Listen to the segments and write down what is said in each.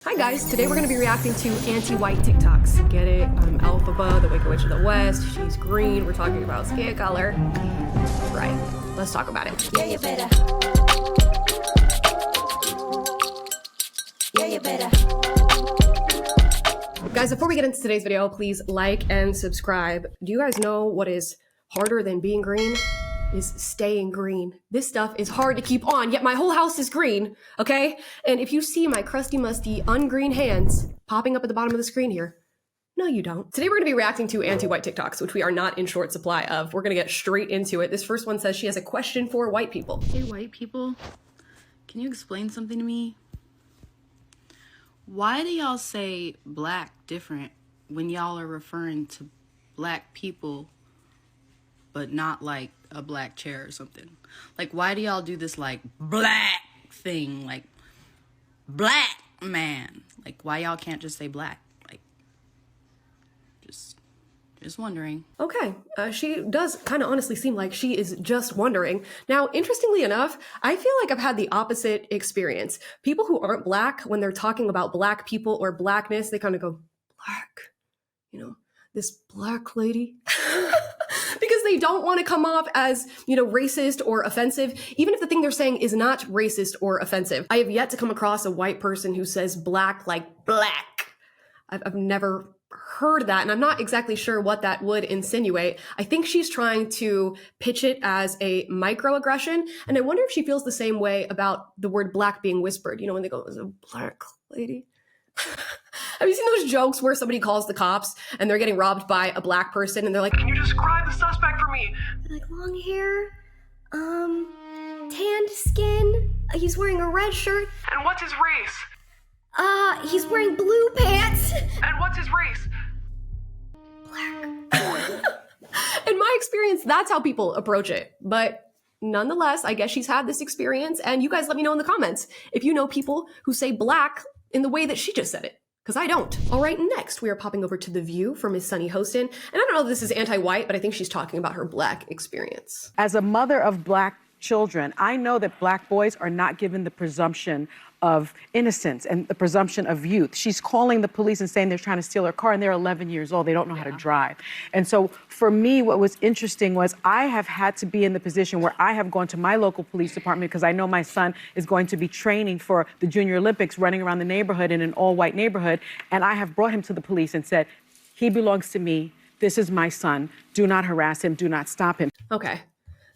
Hi guys, today we're going to be reacting to anti-white TikToks. Get it? I'm Alphaba, the Wicked Witch of the West. She's green. We're talking about skin color. Right. Let's talk about it. Yeah, you better. Yeah, you better. Guys, before we get into today's video, please like and subscribe. Do you guys know what is harder than being green? Is staying green. This stuff is hard to keep on, yet my whole house is green, okay? And if you see my crusty, musty, ungreen hands popping up at the bottom of the screen here, no, you don't. Today we're gonna be reacting to anti-white TikToks, which we are not in short supply of. We're gonna get straight into it. This first one says she has a question for white people. Hey, white people, can you explain something to me? Why do y'all say black different when y'all are referring to black people, but not like a black chair or something? Like, why do y'all do this like black thing, like black man? Like, why y'all can't just say black? Like, just wondering. Okay, she does kind of honestly seem like she is just wondering. Now, interestingly enough, I feel like I've had the opposite experience. People who aren't black, when they're talking about black people or blackness, they kind of go, black, you know, this black lady. Because they don't want to come off as, you know, racist or offensive, even if the thing they're saying is not racist or offensive. I have yet to come across a white person who says black like black. I've never heard that, and I'm not exactly sure what that would insinuate. I think she's trying to pitch it as a microaggression, and I wonder if she feels the same way about the word black being whispered. You know, when they go, "Is a black lady?" Have you seen those jokes where somebody calls the cops and they're getting robbed by a black person and they're like, "Can you describe the suspect for me?" They're like, long hair, tanned skin, he's wearing a red shirt. And what's his race? He's wearing blue pants. And what's his race? In my experience, that's how people approach it. But nonetheless, I guess she's had this experience, and you guys let me know in the comments if you know people who say black in the way that she just said it, because I don't. All right, next we are popping over to The View for Miss Sunny Hostin. And I don't know if this is anti-white, but I think she's talking about her black experience. As a mother of black children, I know that black boys are not given the presumption of innocence and the presumption of youth. She's calling the police and saying they're trying to steal her car, and they're 11 years old. They don't know how to drive. And so for me, what was interesting was I have had to be in the position where I have gone to my local police department because I know my son is going to be training for the Junior Olympics, running around the neighborhood in an all-white neighborhood. And I have brought him to the police and said, he belongs to me. This is my son. Do not harass him. Do not stop him. Okay.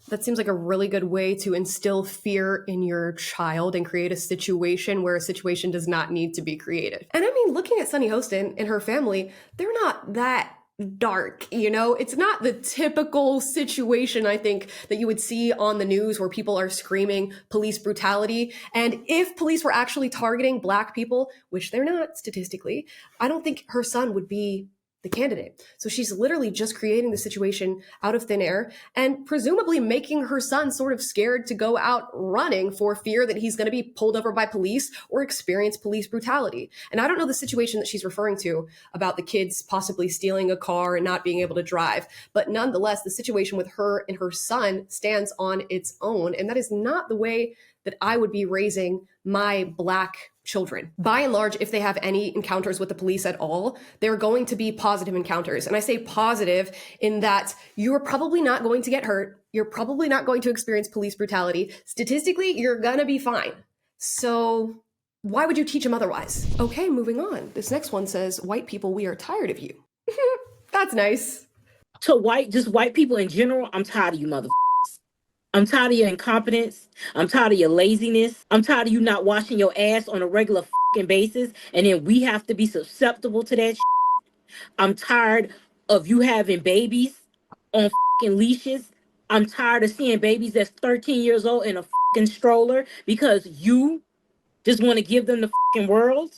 That seems like a really good way to instill fear in your child and create a situation where a situation does not need to be created. And I mean, looking at Sunny Hostin and her family, they're not that dark, you know? It's not the typical situation, I think, that you would see on the news where people are screaming police brutality. And if police were actually targeting black people, which they're not statistically, I don't think her son would be the candidate. So she's literally just creating the situation out of thin air and presumably making her son sort of scared to go out running for fear that he's going to be pulled over by police or experience police brutality. And I don't know the situation that she's referring to about the kids possibly stealing a car and not being able to drive, but nonetheless, the situation with her and her son stands on its own. And that is not the way that I would be raising my black children. By and large, if they have any encounters with the police at all, they're going to be positive encounters. And I say positive in that you're probably not going to get hurt. You're probably not going to experience police brutality. Statistically, you're gonna be fine. So why would you teach them otherwise? Okay, moving on. This next one says, white people, we are tired of you. That's nice. So white people in general, I'm tired of you motherfuckers. I'm tired of your incompetence. I'm tired of your laziness. I'm tired of you not washing your ass on a regular fucking basis. And then we have to be susceptible to that shit. I'm tired of you having babies on fucking leashes. I'm tired of seeing babies that's 13 years old in a fucking stroller because you just want to give them the fucking world.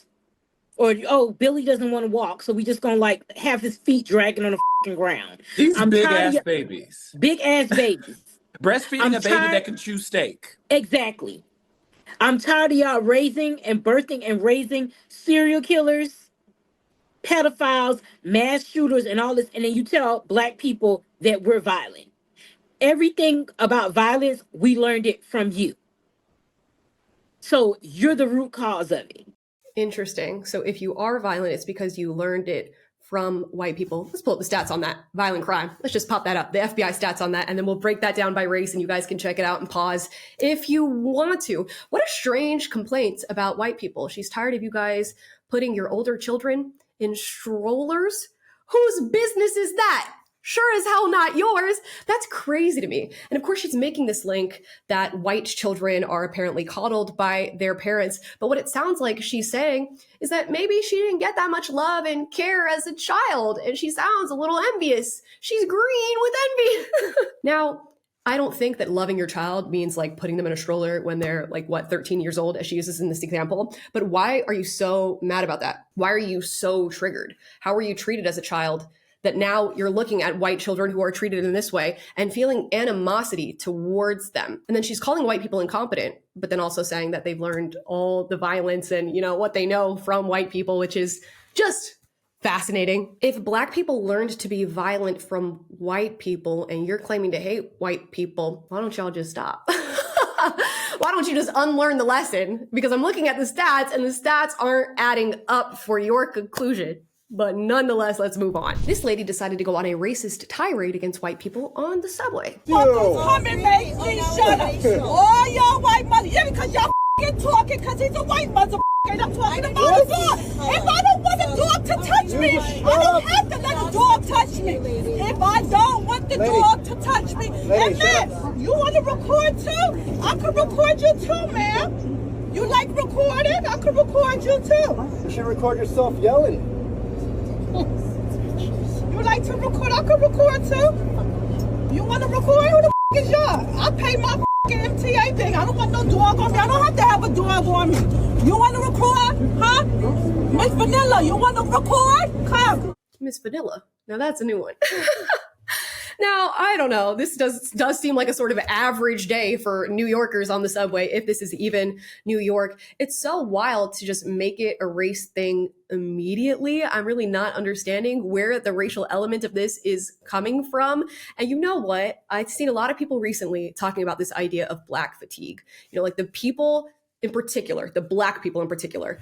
Or, oh, Billy doesn't want to walk, so we just gonna like have his feet dragging on the fucking ground. These big ass babies. Big ass babies. Breastfeeding a baby that can chew steak. Exactly. I'm tired of y'all raising and birthing and raising serial killers, pedophiles, mass shooters, and all this. And then you tell black people that we're violent. Everything about violence, we learned it from you. So you're the root cause of it. interesting. So if you are violent, it's because you learned it from white people. Let's pull up the stats on that. Violent crime. Let's just pop that up. The FBI stats on that. And then we'll break that down by race and you guys can check it out and pause if you want to. What a strange complaint about white people. She's tired of you guys putting your older children in strollers. Whose business is that? Sure as hell not yours. That's crazy to me. And of course, she's making this link that white children are apparently coddled by their parents. But what it sounds like she's saying is that maybe she didn't get that much love and care as a child. And she sounds a little envious. She's green with envy. Now, I don't think that loving your child means like putting them in a stroller when they're like, 13 years old, as she uses in this example. But why are you so mad about that? Why are you so triggered? How were you treated as a child that now you're looking at white children who are treated in this way and feeling animosity towards them? And then she's calling white people incompetent, but then also saying that they've learned all the violence and, what they know from white people, which is just fascinating. If Black people learned to be violent from white people and you're claiming to hate white people, why don't y'all just stop? Why don't you just unlearn the lesson? Because I'm looking at the stats and the stats aren't adding up for your conclusion. But nonetheless, let's move on. This lady decided to go on a racist tirade against white people on the subway. Come and make me shut up. Oh, y'all white mother. Yeah, because y'all talking because he's a white mother. I'm talking about a dog. If I don't want a dog to touch me, I don't have to let a dog touch me. If I don't want the dog to touch me. And man, you want to record too? I can record you too, ma'am. You like recording? I can record you too. You should record yourself yelling. You like to record? I can record too. You want to record? Who the is y'all? I pay my MTA thing. I don't want no dog on me. I don't have to have a dog on me. You want to record? Huh? Miss Vanilla, you want to record? Come. Miss Vanilla. Now that's a new one. Now, I don't know. This does seem like a sort of average day for New Yorkers on the subway, if this is even New York. It's so wild to just make it a race thing immediately. I'm really not understanding where the racial element of this is coming from. And you know what? I've seen a lot of people recently talking about this idea of Black fatigue. Like the people in particular, the Black people in particular.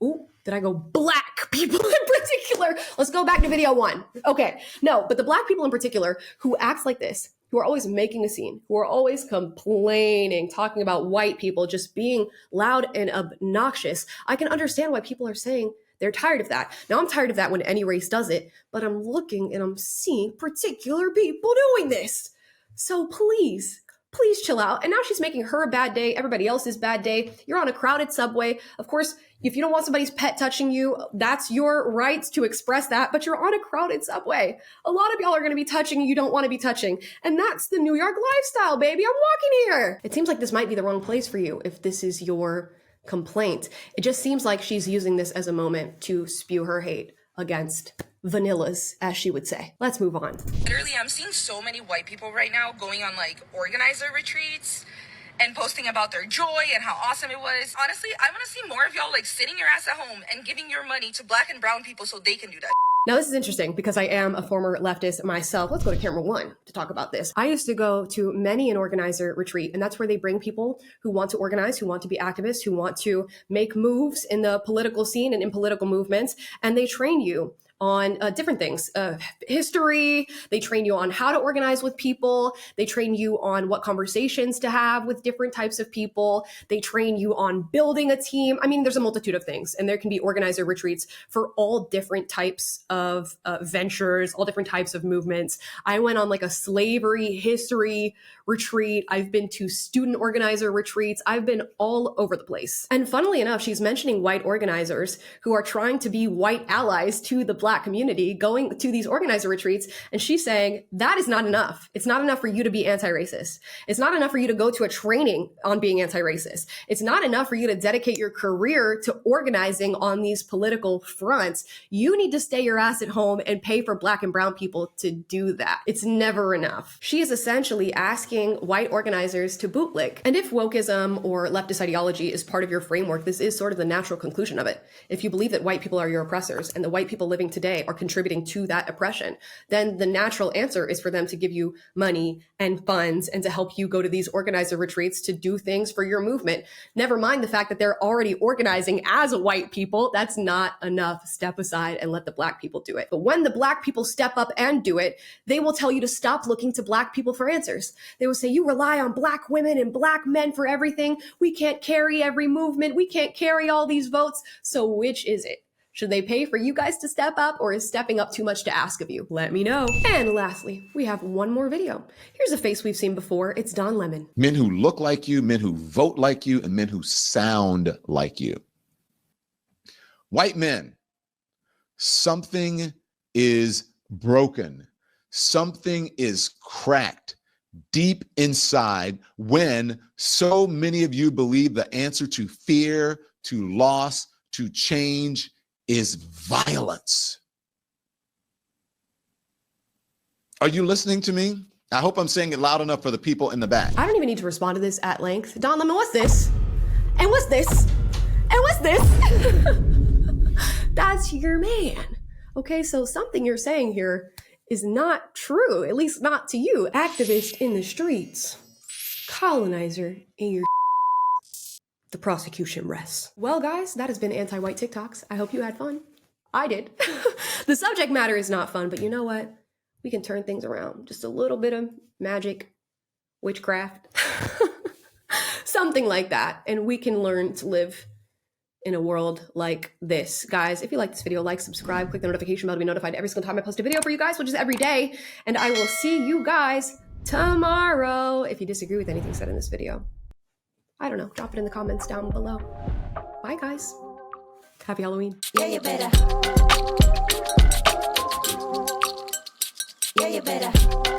Ooh, did I go Black people in particular? Let's go back to video 1. Okay, no, but the Black people in particular who act like this, who are always making a scene, who are always complaining, talking about white people just being loud and obnoxious. I can understand why people are saying they're tired of that. Now, I'm tired of that when any race does it, but I'm looking and I'm seeing particular people doing this. So please chill out. And now she's making her a bad day, everybody else's bad day. You're on a crowded subway. Of course, if you don't want somebody's pet touching you, that's your right to express that, but you're on a crowded subway. A lot of y'all are going to be touching you don't want to be touching. And that's the New York lifestyle, baby. I'm walking here. It seems like this might be the wrong place for you if this is your complaint. It just seems like she's using this as a moment to spew her hate against vanillas, as she would say. Let's move on. Literally, I'm seeing so many white people right now going on like organizer retreats and posting about their joy and how awesome it was. Honestly, I want to see more of y'all like sitting your ass at home and giving your money to Black and brown people so they can do that. Now, this is interesting because I am a former leftist myself. Let's go to camera 1 to talk about this. I used to go to many an organizer retreat, and that's where they bring people who want to organize, who want to be activists, who want to make moves in the political scene and in political movements, and they train you on different things, history. They train you on how to organize with people. They train you on what conversations to have with different types of people. They train you on building a team. I mean, there's a multitude of things, and there can be organizer retreats for all different types of ventures, all different types of movements. I went on like a slavery history retreat. I've been to student organizer retreats. I've been all over the place. And funnily enough, she's mentioning white organizers who are trying to be white allies to the Black community going to these organizer retreats. And she's saying that is not enough. It's not enough for you to be anti-racist. It's not enough for you to go to a training on being anti-racist. It's not enough for you to dedicate your career to organizing on these political fronts. You need to stay your ass at home and pay for Black and brown people to do that. It's never enough. She is essentially asking white organizers to bootlick. And if wokeism or leftist ideology is part of your framework, this is sort of the natural conclusion of it. If you believe that white people are your oppressors and the white people living today are contributing to that oppression, then the natural answer is for them to give you money and funds and to help you go to these organizer retreats to do things for your movement. Never mind the fact that they're already organizing as white people. That's not enough. Step aside and let the Black people do it. But when the Black people step up and do it, they will tell you to stop looking to Black people for answers. They will say, you rely on Black women and Black men for everything. We can't carry every movement. We can't carry all these votes. So which is it? Should they pay for you guys to step up, or is stepping up too much to ask of you? Let me know. And lastly, we have one more video. Here's a face we've seen before. It's Don Lemon. Men who look like you, men who vote like you, and men who sound like you. White men, something is broken. Something is cracked deep inside when so many of you believe the answer to fear, to loss, to change is violence. Are you listening to me? I hope I'm saying it loud enough for the people in the back. I don't even need to respond to this at length. Don Lemon, what's this? And what's this? And what's this? That's your man. Okay, so something you're saying here is not true, at least not to you. Activist in the streets, colonizer in your the prosecution rests. Well, guys, that has been Anti-White TikToks. I hope you had fun. I did. The subject matter is not fun, but you know what? We can turn things around. Just a little bit of magic, witchcraft, something like that. And we can learn to live in a world like this. Guys, if you like this video, like, subscribe, click the notification bell to be notified every single time I post a video for you guys, which is every day. And I will see you guys tomorrow. If you disagree with anything said in this video, I don't know, drop it in the comments down below. Bye, guys. Happy Halloween. Yeah, you better. Yeah, you better.